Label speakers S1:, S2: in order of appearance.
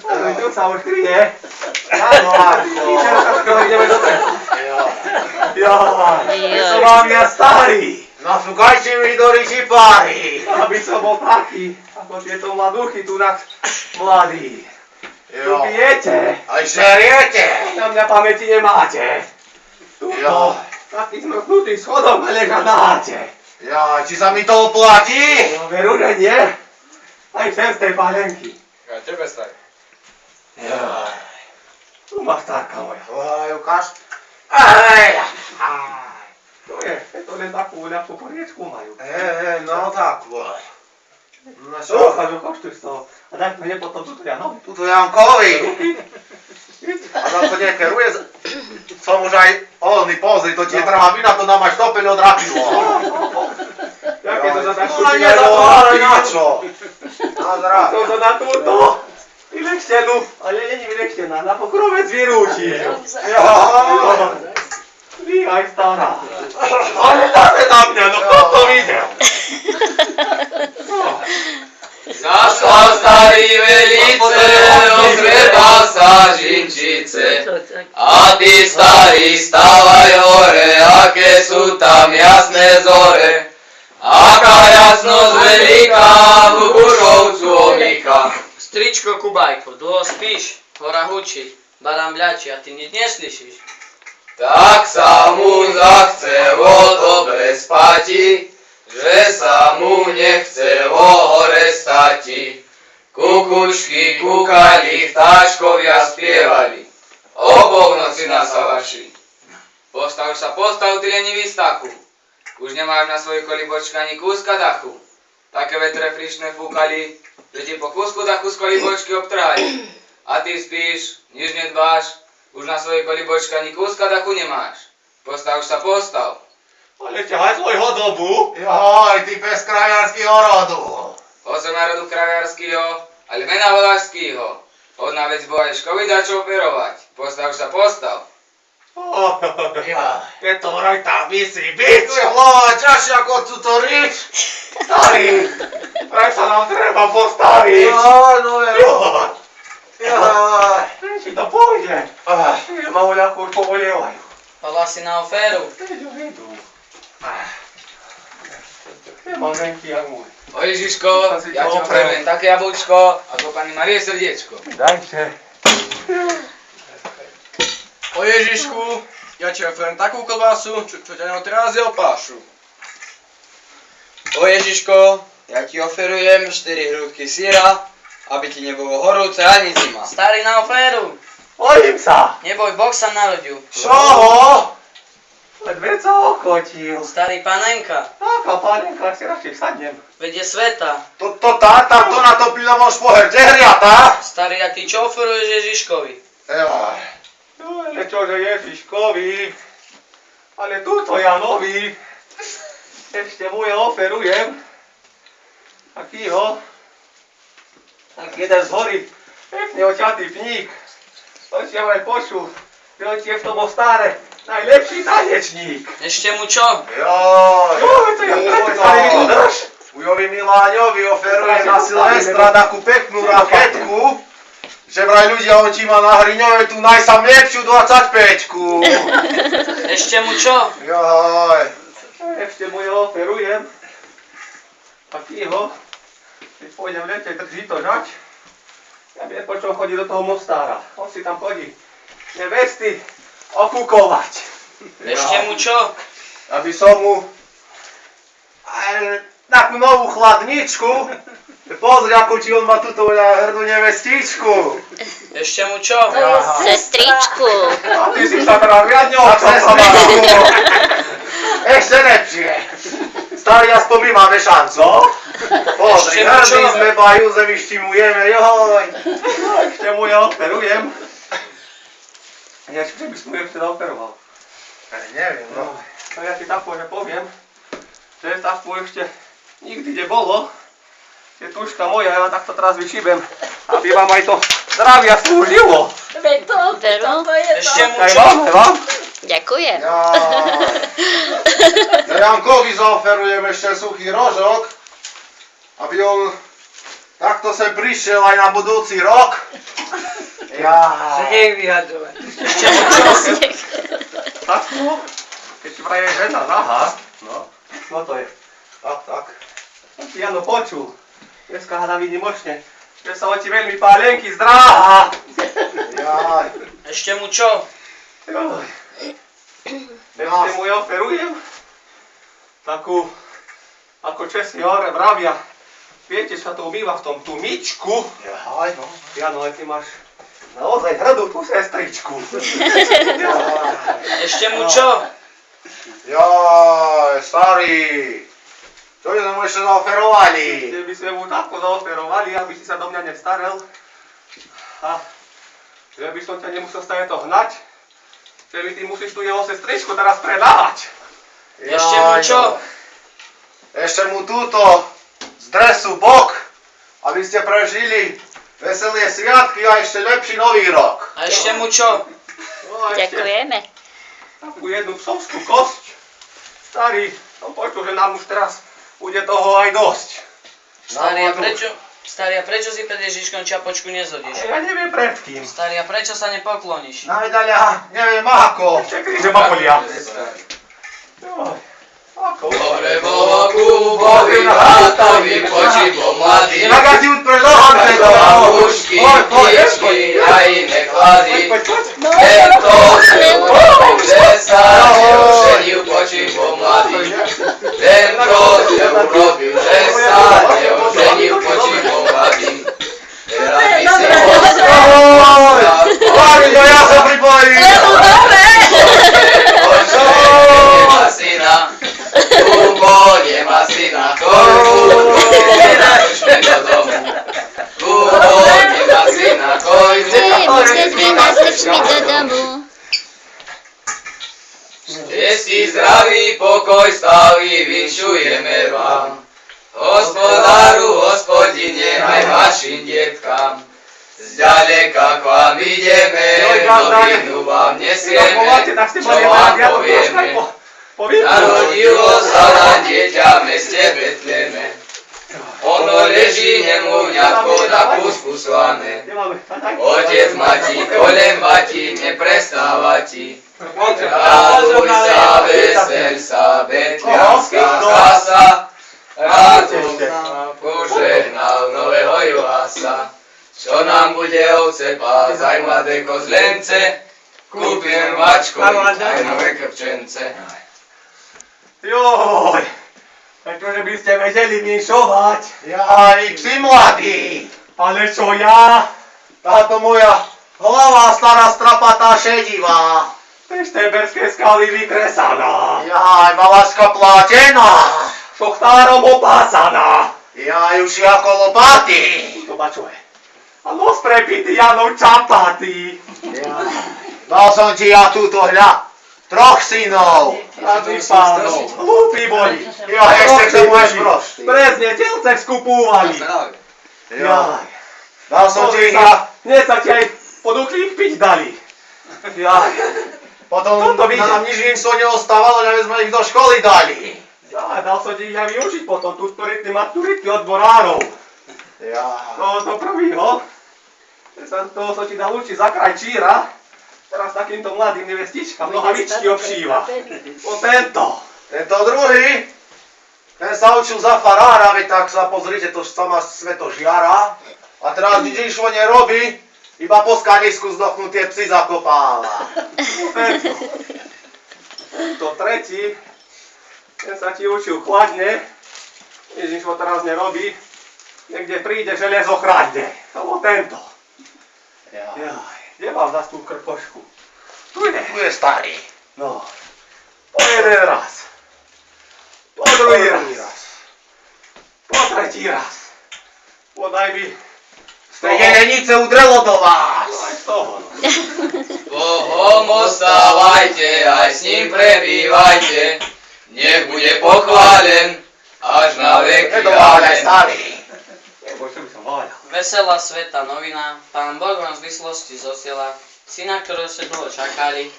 S1: Tu sa už kryje. Áno, ideme do toho. Som vám ja starý.
S2: Nasúkajte mi do ryši páry.
S1: Aby som bol taký, ako tieto mladúchy tu nás mladí. Tu pijete.
S2: Aj žeriete.
S1: Na mňa pamäti nemáte. Tuto, taký zmrknutý schodom a leža na háte.
S2: Či sa mi to oplatí?
S1: No veru, že nie. Aj sem z tej palenky.
S3: A tebe staj.
S1: Tu má starka moja.
S2: Ukáž.
S1: To len takú ľahkú poriečku majú.
S2: No takú. No čo?
S1: Dochádzu, koštuj z toho. A daj mne potom tuto Janovi.
S2: Tuto Jankovi. A tam to nekeruje. Som už aj olný, pozri, to ti je trvá vina, to nám až topeľ odrápilo.
S1: Jaké to za takú
S2: No nezatváraj na čo? Na zdravie.
S1: To za na túto. Vylekštenu, ale není vylekštená, na pokrovec vyrúči. Vy aj stará. Ale dáme na mňa, no kto to videl?
S3: Zašla starý velice, ozreba sa žinčice. A ty starý stávaj hore, aké sú tam jasné zore. Aká jasnosť veľká v Bušovcu omýka.
S4: Stričko Kubajko, dlho spíš, hora hučí, barám bľačí a ty nič neslyšíš.
S3: Tak sa mu zachcelo dobre spati, že sa mu nechcelo hore stati. Kukučky kúkali, vtáčkovia spievali, oboch noci nasavaši. Postav, ty lenivý stachu, už nemáš na svojej kolibočke ani kúska dachu. Také vetre frišné fúkali, že ti po kúsku dachu z kolibočky obtrhali. A ty spíš, nič nedbáš, už na svojej kolibočke ani kúska dachu nemáš. Postav.
S1: Ale ťahaj svojho dobu.
S2: Joj, ty pes kraviarského rodu.
S3: Osem národu kraviarského, ale mena volášského. Odná vec bola Ješkovi dačo operovať. Postav.
S1: Je to vraj tá vysí bič.
S2: Tu je hlava ťažšia ako túto rič.
S1: Starý, vraj sa nám treba postariť.
S2: No veru.
S1: Či to pôjde? Ma voľako už povolievajú.
S4: Hlasy na oféru.
S1: Idú. Nemám venky, jak môj.
S3: O Ježiško, ja ti opravím také jablčko, ako pani Marie srdiečko.
S1: Dajte.
S5: O Ježišku, ja ti oferujem takú klobásu, čo ťa neotrazí o pášu.
S6: O Ježiško, ja ti oferujem 4 hrúdky syra, aby ti nebolo horúce ani zima.
S4: Starý na oféru.
S1: Bojím sa.
S4: Neboj, Boh sa narodil.
S2: Čoho?
S1: Veď veď sa okotil.
S4: Starý panenka,
S1: Taká panenka, si radšej sadnem.
S4: vedie sveta.
S2: To natopil na môj špoher, kde hriata?
S4: Starý, a ty čo oferuješ Ježiškovi?
S1: No, ale čože Ježiškovi, ale túto Janovi, ešte mu ja oferujem. Tak jeden z hory, pekne oťatý pník, to si aj počul, že on je v tom Ostare najlepší tanečník.
S4: Ešte mu čo?
S2: Joj,
S1: To ja prečo starý vydrž.
S2: Ujovi Miláňovi oferuje na Silvestra takú peknú raketku, že vraj ľudia, on ti má na Hriňove tú najsam lepšiu 25-ku.
S4: Ešte mu čo?
S2: Joj.
S1: Ešte mu ja oferujem. Takýho, keď pôjdem v lete drží to žať, ja by nepočul chodiť do toho Mostára. On si tam chodí nevesty okúkovať.
S4: Ešte mu čo?
S2: Aby som mu takú novú chladničku. Pozri, ako ti on má túto hrdú nevestičku.
S4: Ešte mu čo?
S7: Sestričku.
S1: A ty si sa teda riadne
S2: A
S1: občasovala.
S2: Ešte lepšie. Starý, aspoň my máme šancu. Pozri,
S4: Ešte mu čo?
S2: hrdí sme, bajú, vyštimujeme, joj.
S1: Ešte mu ja operujem. Ešte by som mu ešte zaoperoval.
S2: Neviem, no.
S1: No ja ti takú, že poviem, že takú ešte nikdy nebolo. Je tuška moja, ja vám takto teraz vyšibem, aby vám aj to zdravia slúžilo.
S7: Veru.
S4: Ešte mu
S1: Aj
S4: čo?
S1: vám.
S7: Ďakujem.
S2: Ja Jankovi zaoferujem ešte suchý rožok, aby on takto sem prišiel aj na budúci rok.
S6: Sneh vyhadzovať.
S1: Tatku, keď ti vraj je žena nahá, no to je. Tak. Ti Jano počul. Dneska hada výnimočne, že sa o ti veľmi pálenky zdráha.
S2: Jaj.
S4: Ešte mu čo?
S1: Joj. Ešte mu ja oferujem takú, ako čestní vravia, viete, čo to ubýva v tom tú myčku?
S2: Jaj, no.
S1: Jano, ale ty máš naozaj hrdú tú sestričku.
S4: Ešte mu čo?
S2: Jaj, starý. Čo by sme mu ešte zaoferovali?
S1: Kde by sme mu takto zaoferovali, aby si sa do mňa nestarel. A že by som ťa nemusel stále to hnať. Že mi ty musíš tu jeho sestričku teraz predávať.
S4: Ešte mu čo?
S2: Ešte mu túto z dresu bok, aby ste prežili veselé sviatky a ešte lepší nový rok.
S4: A ešte mu čo?
S1: No a ešte
S7: Ďakujeme.
S1: takú jednu psovskú kosť. Starý, som počul, že nám už teraz bude toho aj dosť.
S4: Starý, a prečo si pred Ježiškom čapočku nezhodíš?
S1: Ja neviem pred kým.
S4: Starý, a prečo sa nepokloníš?
S2: Najdaľa, neviem ako.
S1: Ešte kríže ma bolia. Joj, ako?
S3: Dobre boku, bovi bratovi, počípo mladý.
S2: Magazín pre lohanté
S3: Do húšky, ptičky a iné chlady. Tento se urobil, že sa neoženil, počípo mladý. Tento se urobil, že sa neoženil, počípo mladý. Teraz by si
S2: Páni, no ja sa pripojím.
S3: nemá syna, Kubo nemá syna, Kubo do domu. Kubo nemá syna,
S7: Musíme nás ličmi do domu.
S3: Ste si zdraví, pokoj stály, vinšujeme vám. Hospodáru, hospodine, aj vašim detkám. Zďaleka k vám ideme, novinu vám nesieme, čo vám povieme. Narodilo sa nám dieťa v meste Betleme. Ono leží nemluvňatko na kúsku slané. Otec mati, kolem mati, neprestáva ti. Raduj sa, vesel sa, betlianská kasa. Raduj sa, požehnal nového Joasa. Čo nám bude ovce pás, aj mladé kozlence. Kúpim mačko, aj nové krpčence.
S1: Joj, pretože by ste vedeli minšovať.
S2: Jaj, si mladý.
S1: Ale čo ja?
S2: Táto moja hlava stará strapatá šedivá.
S1: Tej šteberské skaly vykresaná.
S2: Jaj, malaška plátená.
S1: Šochtárom opásaná.
S2: Jaj, už ako lopaty.
S1: To bačuje. A nos prepity Janov čapaty.
S2: Dal som ti ja túto hľa. 3 synov.
S1: Radný pánov, hlúpi boli.
S2: Ja ešte k tomu až prostý.
S1: Prezne telce skupúvali. Jaj.
S2: Dal som ti ich
S1: Dnes sa ti aj poduchlík piť dali. Jaj.
S2: potom
S1: Toto vidím.
S2: nám nič inso neostávalo, že sme ich do školy dali.
S1: Jaj, dal som ti ich aj využiť potom, tu storitný maturity odborárov.
S2: Jaj.
S1: No to prvýho. Toho som ti dal učiť za kraj číra. Teraz takýmto mladým nevestičkám nohavičky obšíva. No tento.
S2: Tento druhý, ten sa učil za farára, veď tak sa pozrite, to sama sveto žiara. A teraz nič inšo nerobí, iba po skanisku zdохnutie psy zakopáva.
S1: No tento. To tretí. Ten sa ti učil chladne. Nič ho teraz nerobí. Niekde príde železo chradne. No tento. Jaj. Kde mám zas tú krkošku? Tu je.
S2: Tu je starý.
S1: No. Po jeden raz. Po druhý raz. Po tretí raz. Podaj mi z
S2: Z tej jelenice udrelo do vás.
S1: Aj z toho.
S3: Bohom ostávajte, aj s ním prebývajte. Nech bude pochválen až na veky.
S2: Nedováľaj, starý.
S1: Nebo čo by som váľal.
S4: Veselá sveta novina, Pán Boh vám z vyslosti zosiela, syna, ktorého ste dlho čakali,